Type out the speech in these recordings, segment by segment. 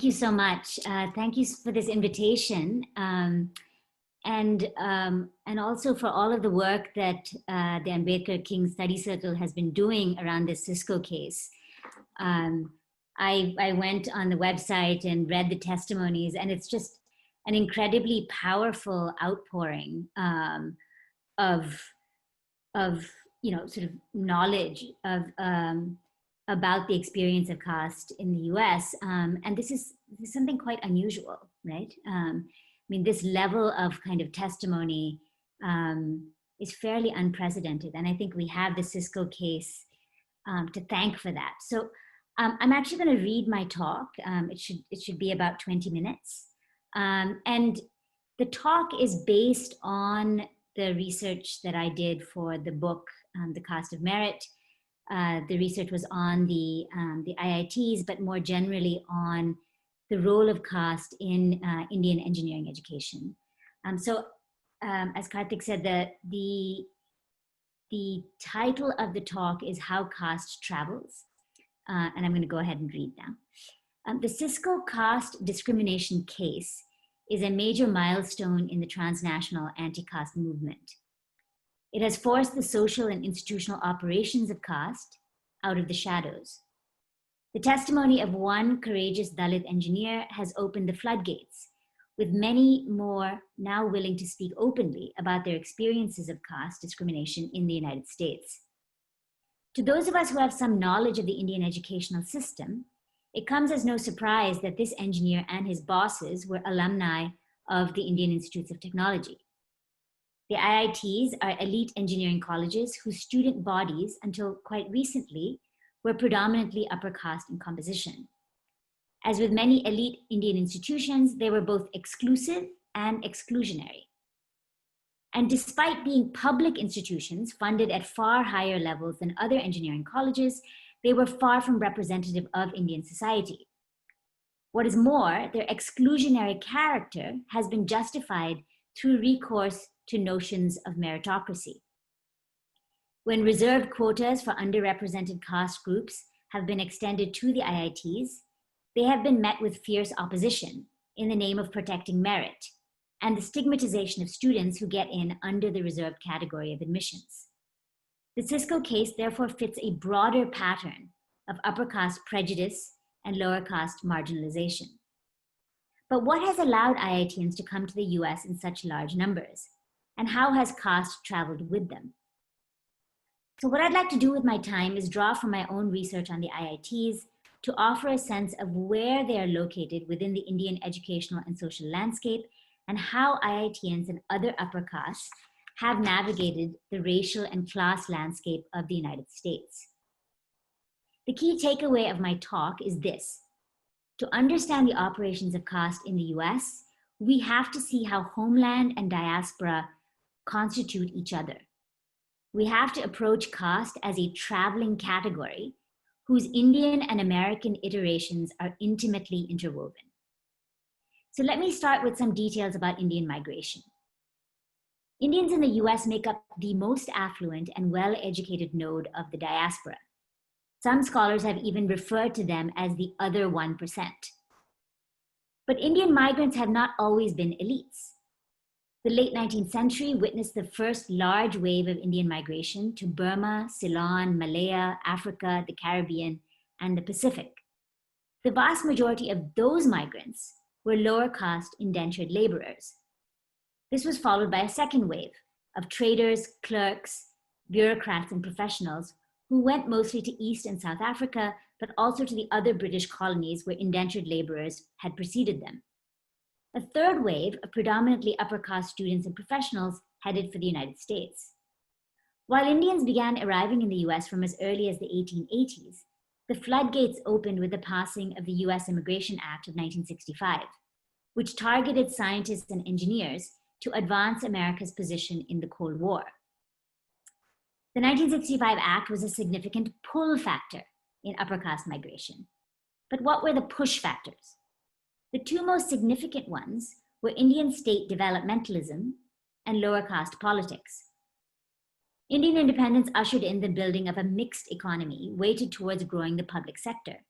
Thank you so much. Thank you for this invitation, and also for all of the work that the Ambedkar King Study Circle has been doing around this Cisco case. I went on the website and read the testimonies, and it's just an incredibly powerful outpouring of sort of knowledge of about the experience of caste in the U.S. And this is something quite unusual, right? I mean, this level of kind of testimony is fairly unprecedented, and I think we have the Cisco case to thank for that. So I'm actually going to read my talk. It should be about 20 minutes, and the talk is based on the research that I did for the book, The Caste of Merit. The research was on the IITs, but more generally on the role of caste in Indian engineering education. So as Karthik said, the title of the talk is How Caste Travels. And I'm going to go ahead and read now. The Cisco caste discrimination case is a major milestone in the transnational anti-caste movement. It has forced the social and institutional operations of caste out of the shadows. The testimony of one courageous Dalit engineer has opened the floodgates, with many more now willing to speak openly about their experiences of caste discrimination in the United States. To those of us who have some knowledge of the Indian educational system, it comes as no surprise that this engineer and his bosses were alumni of the Indian Institutes of Technology. The IITs are elite engineering colleges whose student bodies, until quite recently, were predominantly upper caste in composition. As with many elite Indian institutions, they were both exclusive and exclusionary. And despite being public institutions funded at far higher levels than other engineering colleges, they were far from representative of Indian society. What is more, their exclusionary character has been justified through recourse to notions of meritocracy. When reserved quotas for underrepresented caste groups have been extended to the IITs, they have been met with fierce opposition in the name of protecting merit and the stigmatization of students who get in under the reserved category of admissions. The Cisco case therefore fits a broader pattern of upper caste prejudice and lower caste marginalization. But what has allowed IITians to come to the US in such large numbers? And how has caste traveled with them? So what I'd like to do with my time is draw from my own research on the IITs to offer a sense of where they are located within the Indian educational and social landscape, and how IITians and other upper castes have navigated the racial and class landscape of the United States. The key takeaway of my talk is this: to understand the operations of caste in the US, we have to see how homeland and diaspora constitute each other. We have to approach caste as a traveling category whose Indian and American iterations are intimately interwoven. So let me start with some details about Indian migration. Indians in the US make up the most affluent and well-educated node of the diaspora. Some scholars have even referred to them as the other 1%. But Indian migrants have not always been elites. The late 19th century witnessed the first large wave of Indian migration to Burma, Ceylon, Malaya, Africa, the Caribbean, and the Pacific. The vast majority of those migrants were lower caste indentured laborers. This was followed by a second wave of traders, clerks, bureaucrats, and professionals who went mostly to East and South Africa, but also to the other British colonies where indentured laborers had preceded them. A third wave of predominantly upper caste students and professionals headed for the United States. While Indians began arriving in the US from as early as the 1880s, the floodgates opened with the passing of the US Immigration Act of 1965, which targeted scientists and engineers to advance America's position in the Cold War. The 1965 Act was a significant pull factor in upper caste migration. But what were the push factors? The two most significant ones were Indian state developmentalism and lower caste politics. Indian independence ushered in the building of a mixed economy weighted towards growing the public sector.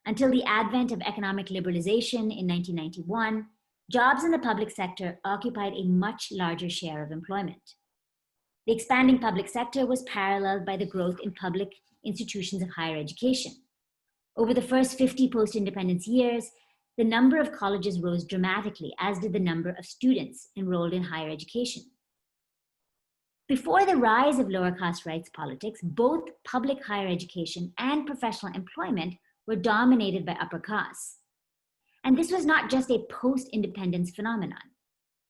Until the advent of economic liberalization in 1991, jobs in the public sector occupied a much larger share of employment. The expanding public sector was paralleled by the growth in public institutions of higher education. Over the first 50 post-independence years, the number of colleges rose dramatically, as did the number of students enrolled in higher education. Before the rise of lower caste rights politics, both public higher education and professional employment were dominated by upper castes. And this was not just a post-independence phenomenon.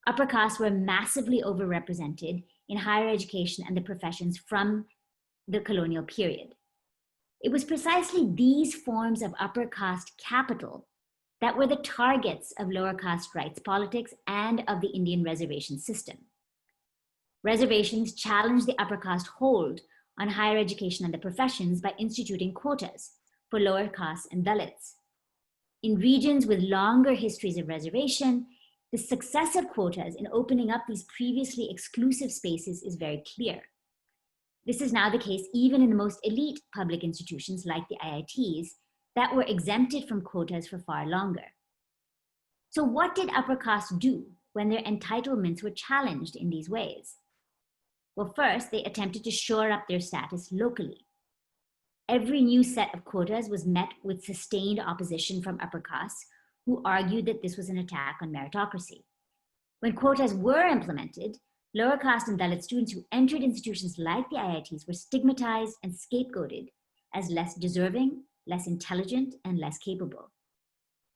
Upper castes were massively overrepresented in higher education and the professions from the colonial period. It was precisely these forms of upper caste capital that were the targets of lower caste rights politics and of the Indian reservation system. Reservations challenged the upper caste hold on higher education and the professions by instituting quotas for lower castes and Dalits. In regions with longer histories of reservation, the success of quotas in opening up these previously exclusive spaces is very clear. This is now the case even in the most elite public institutions like the IITs that were exempted from quotas for far longer. So what did upper castes do when their entitlements were challenged in these ways? Well, first, they attempted to shore up their status locally. Every new set of quotas was met with sustained opposition from upper castes, who argued that this was an attack on meritocracy. When quotas were implemented, lower caste and Dalit students who entered institutions like the IITs were stigmatized and scapegoated as less deserving, less intelligent, and less capable.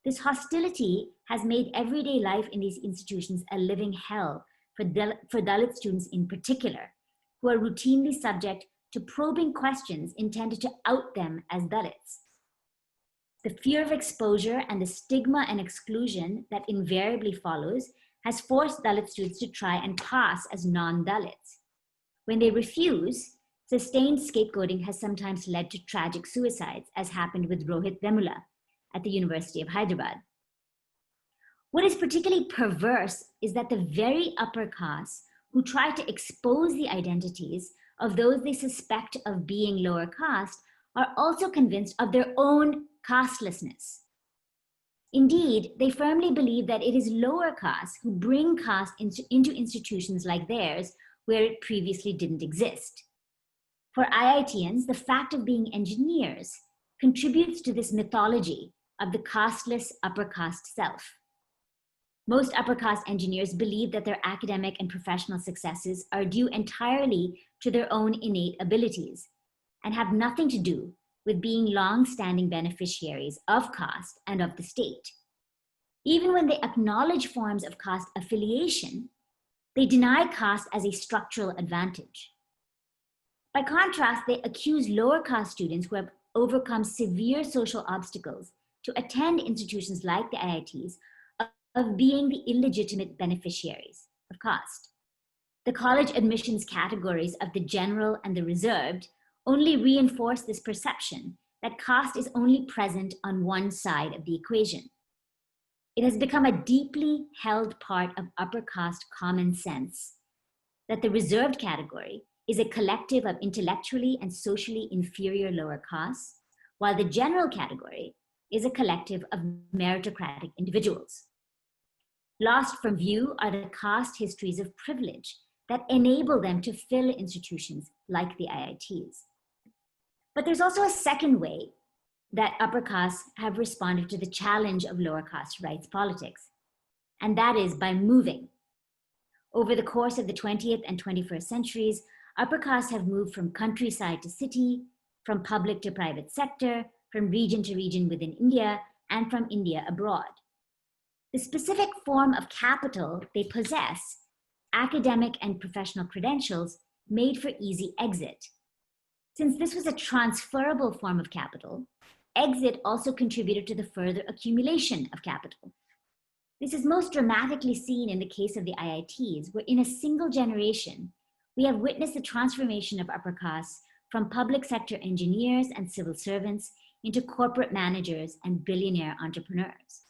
This hostility has made everyday life in these institutions a living hell for Dalit students in particular, who are routinely subject to probing questions intended to out them as Dalits. The fear of exposure and the stigma and exclusion that invariably follows has forced Dalit students to try and pass as non-Dalits. When they refuse, sustained scapegoating has sometimes led to tragic suicides, as happened with Rohit Vemula at the University of Hyderabad. What is particularly perverse is that the very upper castes who try to expose the identities of those they suspect of being lower caste are also convinced of their own costlessness. Indeed, they firmly believe that it is lower castes who bring caste into institutions like theirs where it previously didn't exist. For IITians, the fact of being engineers contributes to this mythology of the casteless upper caste self. Most upper caste engineers believe that their academic and professional successes are due entirely to their own innate abilities and have nothing to do with being long-standing beneficiaries of caste and of the state. Even when they acknowledge forms of caste affiliation, they deny caste as a structural advantage. By contrast, they accuse lower caste students who have overcome severe social obstacles to attend institutions like the IITs of being the illegitimate beneficiaries of caste. The college admissions categories of the general and the reserved only reinforce this perception that caste is only present on one side of the equation. It has become a deeply held part of upper caste common sense that the reserved category is a collective of intellectually and socially inferior lower castes, while the general category is a collective of meritocratic individuals. Lost from view are the caste histories of privilege that enable them to fill institutions like the IITs. But there's also a second way that upper castes have responded to the challenge of lower caste rights politics, and that is by moving. Over the course of the 20th and 21st centuries, upper castes have moved from countryside to city, from public to private sector, from region to region within India, and from India abroad. The specific form of capital they possess, academic and professional credentials, made for easy exit. Since this was a transferable form of capital, exit also contributed to the further accumulation of capital. This is most dramatically seen in the case of the IITs, where in a single generation, we have witnessed the transformation of upper castes from public sector engineers and civil servants into corporate managers and billionaire entrepreneurs.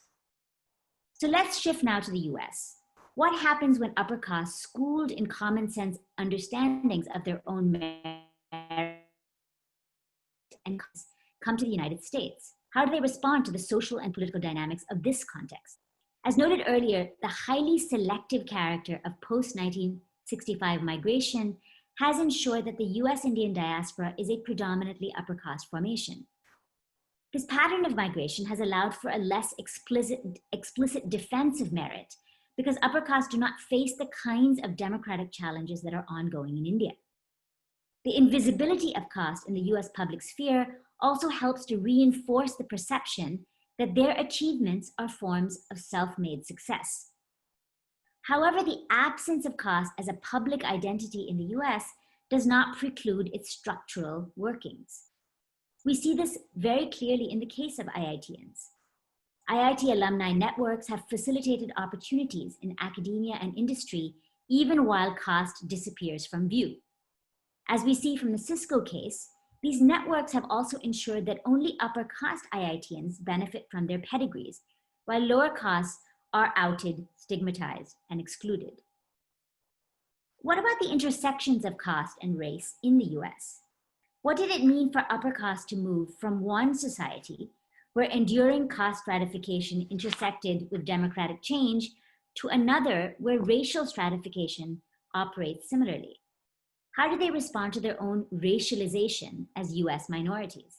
So let's shift now to the US. What happens when upper castes, schooled in common sense understandings of their own merit and come to the United States? How do they respond to the social and political dynamics of this context? As noted earlier, the highly selective character of post-1965 migration has ensured that the US Indian diaspora is a predominantly upper caste formation. This pattern of migration has allowed for a less explicit defense of merit because upper castes do not face the kinds of democratic challenges that are ongoing in India. The invisibility of caste in the US public sphere also helps to reinforce the perception that their achievements are forms of self-made success. However, the absence of caste as a public identity in the US does not preclude its structural workings. We see this very clearly in the case of IITians. IIT alumni networks have facilitated opportunities in academia and industry even while caste disappears from view. As we see from the Cisco case, these networks have also ensured that only upper caste IITians benefit from their pedigrees, while lower castes are outed, stigmatized, and excluded. What about the intersections of caste and race in the US? What did it mean for upper caste to move from one society where enduring caste stratification intersected with democratic change to another where racial stratification operates similarly? How do they respond to their own racialization as US minorities?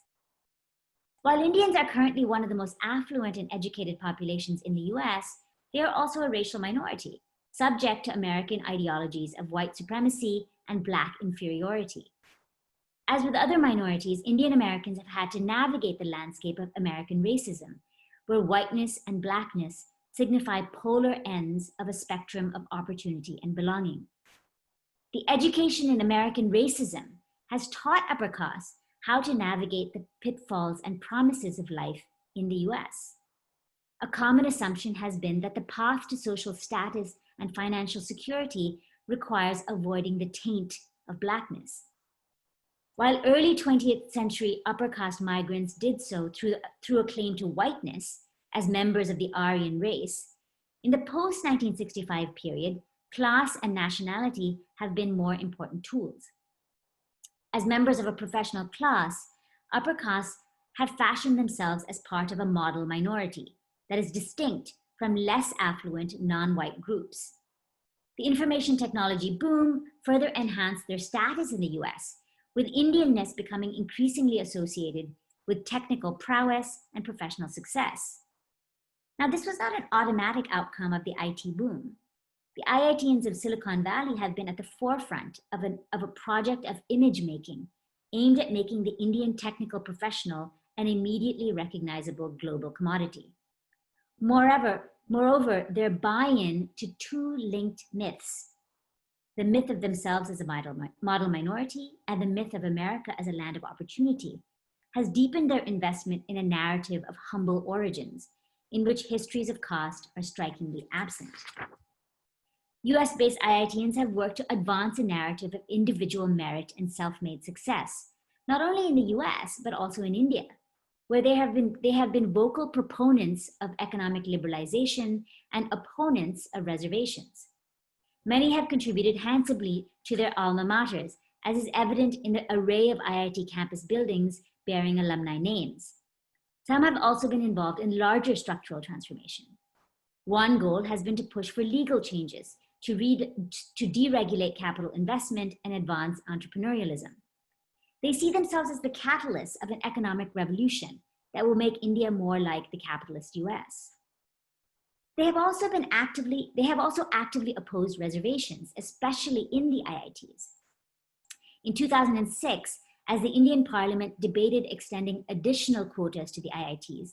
While Indians are currently one of the most affluent and educated populations in the US, they are also a racial minority, subject to American ideologies of white supremacy and Black inferiority. As with other minorities, Indian Americans have had to navigate the landscape of American racism, where whiteness and Blackness signify polar ends of a spectrum of opportunity and belonging. The education in American racism has taught upper castes how to navigate the pitfalls and promises of life in the US. A common assumption has been that the path to social status and financial security requires avoiding the taint of Blackness. While early 20th century upper caste migrants did so through a claim to whiteness as members of the Aryan race, in the post-1965 period, class and nationality have been more important tools. As members of a professional class, upper castes have fashioned themselves as part of a model minority that is distinct from less affluent non-white groups. The information technology boom further enhanced their status in the US, with Indianness becoming increasingly associated with technical prowess and professional success. Now, this was not an automatic outcome of the IT boom. The IITians of Silicon Valley have been at the forefront of a project of image making aimed at making the Indian technical professional an immediately recognizable global commodity. Moreover, their buy-in to two linked myths, the myth of themselves as a model minority and the myth of America as a land of opportunity, has deepened their investment in a narrative of humble origins in which histories of caste are strikingly absent. US-based IITians have worked to advance a narrative of individual merit and self-made success, not only in the US, but also in India, where they have been vocal proponents of economic liberalization and opponents of reservations. Many have contributed handsomely to their alma maters, as is evident in the array of IIT campus buildings bearing alumni names. Some have also been involved in larger structural transformation. One goal has been to push for legal changes to deregulate capital investment and advance entrepreneurialism. They see themselves as the catalyst of an economic revolution that will make India more like the capitalist US. They have also actively opposed reservations, especially in the IITs. In 2006, as the Indian Parliament debated extending additional quotas to the IITs,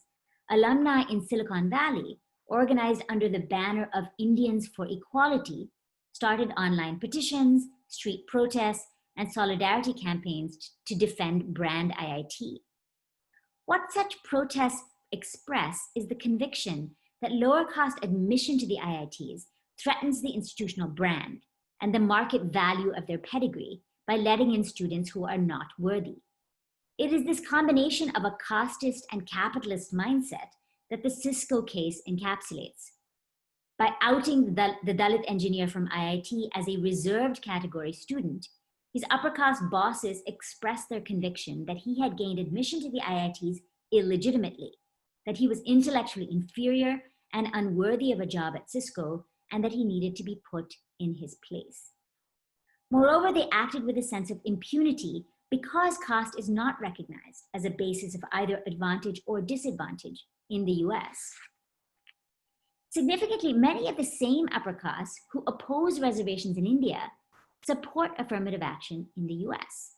alumni in Silicon Valley, organized under the banner of Indians for Equality, started online petitions, street protests, and solidarity campaigns to defend brand IIT. What such protests express is the conviction that lower caste admission to the IITs threatens the institutional brand and the market value of their pedigree by letting in students who are not worthy. It is this combination of a casteist and capitalist mindset that the Cisco case encapsulates. By outing the Dalit engineer from IIT as a reserved category student, his upper caste bosses expressed their conviction that he had gained admission to the IITs illegitimately, that he was intellectually inferior and unworthy of a job at Cisco, and that he needed to be put in his place. Moreover, they acted with a sense of impunity because caste is not recognized as a basis of either advantage or disadvantage in the US. Significantly, many of the same upper castes who oppose reservations in India support affirmative action in the US.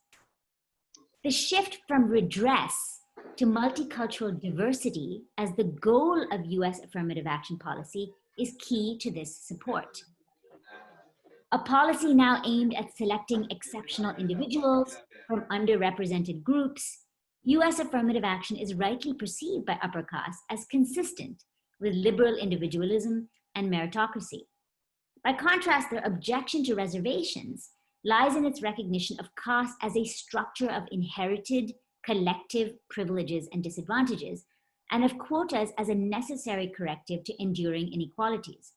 The shift from redress to multicultural diversity as the goal of US affirmative action policy is key to this support. A policy now aimed at selecting exceptional individuals from underrepresented groups, US affirmative action is rightly perceived by upper castes as consistent with liberal individualism and meritocracy. By contrast, their objection to reservations lies in its recognition of caste as a structure of inherited collective privileges and disadvantages, and of quotas as a necessary corrective to enduring inequalities.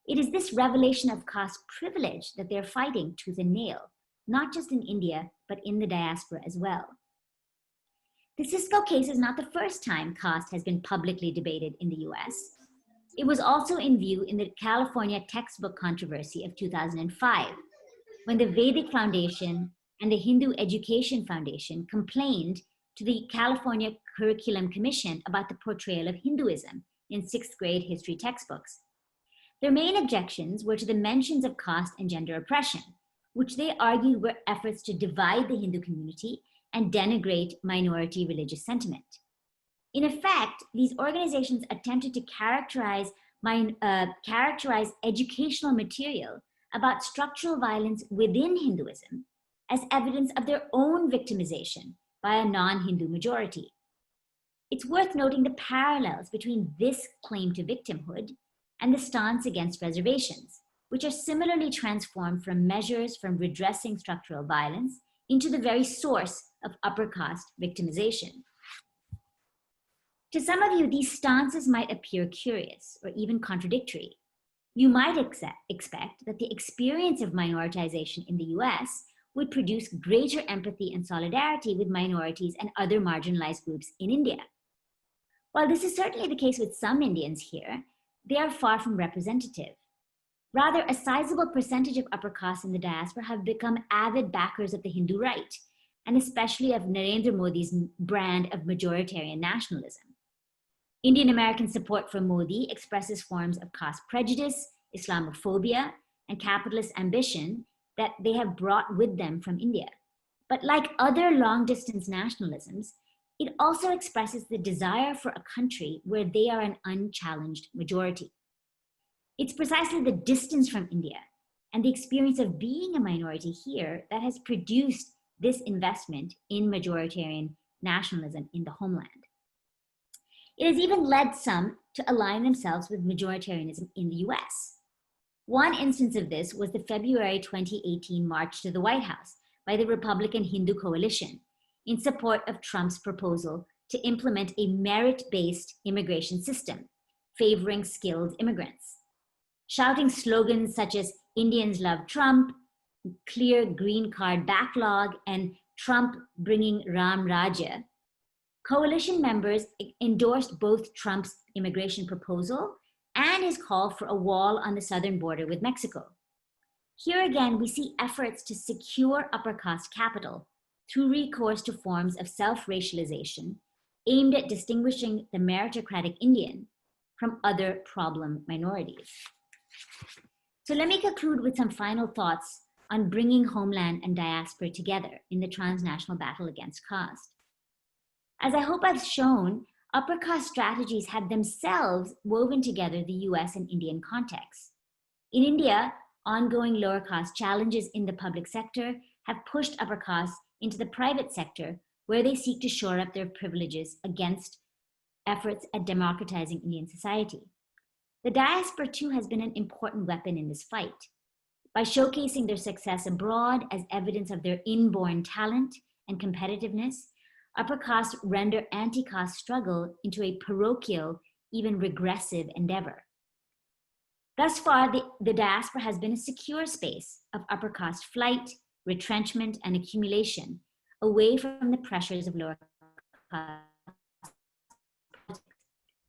It is this revelation of caste privilege that they're fighting tooth and nail, not just in India, but in the diaspora as well. The Cisco case is not the first time caste has been publicly debated in the US. It was also in view in the California textbook controversy of 2005, when the Vedic Foundation and the Hindu Education Foundation complained to the California Curriculum Commission about the portrayal of Hinduism in 6th grade history textbooks. Their main objections were to the mentions of caste and gender oppression, which they argued were efforts to divide the Hindu community and denigrate minority religious sentiment. In effect, these organizations attempted to characterize educational material about structural violence within Hinduism as evidence of their own victimization by a non-Hindu majority. It's worth noting the parallels between this claim to victimhood and the stance against reservations, which are similarly transformed from measures from redressing structural violence into the very source of upper caste victimization. To some of you, these stances might appear curious or even contradictory. You might expect that the experience of minoritization in the US would produce greater empathy and solidarity with minorities and other marginalized groups in India. While this is certainly the case with some Indians here, they are far from representative. Rather, a sizable percentage of upper castes in the diaspora have become avid backers of the Hindu right, and especially of Narendra Modi's brand of majoritarian nationalism. Indian American support for Modi expresses forms of caste prejudice, Islamophobia, and capitalist ambition that they have brought with them from India. But like other long-distance nationalisms, it also expresses the desire for a country where they are an unchallenged majority. It's precisely the distance from India and the experience of being a minority here that has produced this investment in majoritarian nationalism in the homeland. It has even led some to align themselves with majoritarianism in the US. One instance of this was the February 2018 march to the White House by the Republican Hindu Coalition in support of Trump's proposal to implement a merit-based immigration system favoring skilled immigrants. Shouting slogans such as Indians love Trump, clear green card backlog, and Trump bringing Ram Rajya, coalition members endorsed both Trump's immigration proposal and his call for a wall on the southern border with Mexico. Here again, we see efforts to secure upper caste capital through recourse to forms of self-racialization aimed at distinguishing the meritocratic Indian from other problem minorities. So let me conclude with some final thoughts on bringing homeland and diaspora together in the transnational battle against caste. As I hope I've shown, upper caste strategies have themselves woven together the US and Indian contexts. In India, ongoing lower caste challenges in the public sector have pushed upper castes into the private sector, where they seek to shore up their privileges against efforts at democratizing Indian society. The diaspora too has been an important weapon in this fight. By showcasing their success abroad as evidence of their inborn talent and competitiveness, upper castes render anti-caste struggle into a parochial, even regressive endeavor. Thus far, the diaspora has been a secure space of upper caste flight, retrenchment, and accumulation away from the pressures of lower caste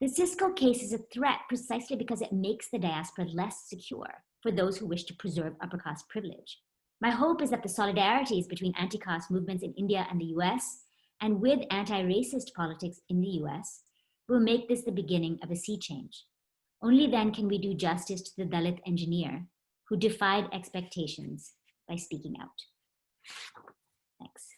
The Cisco case is a threat precisely because it makes the diaspora less secure for those who wish to preserve upper caste privilege. My hope is that the solidarities between anti-caste movements in India and the US and with anti-racist politics in the US will make this the beginning of a sea change. Only then can we do justice to the Dalit engineer who defied expectations by speaking out. Thanks.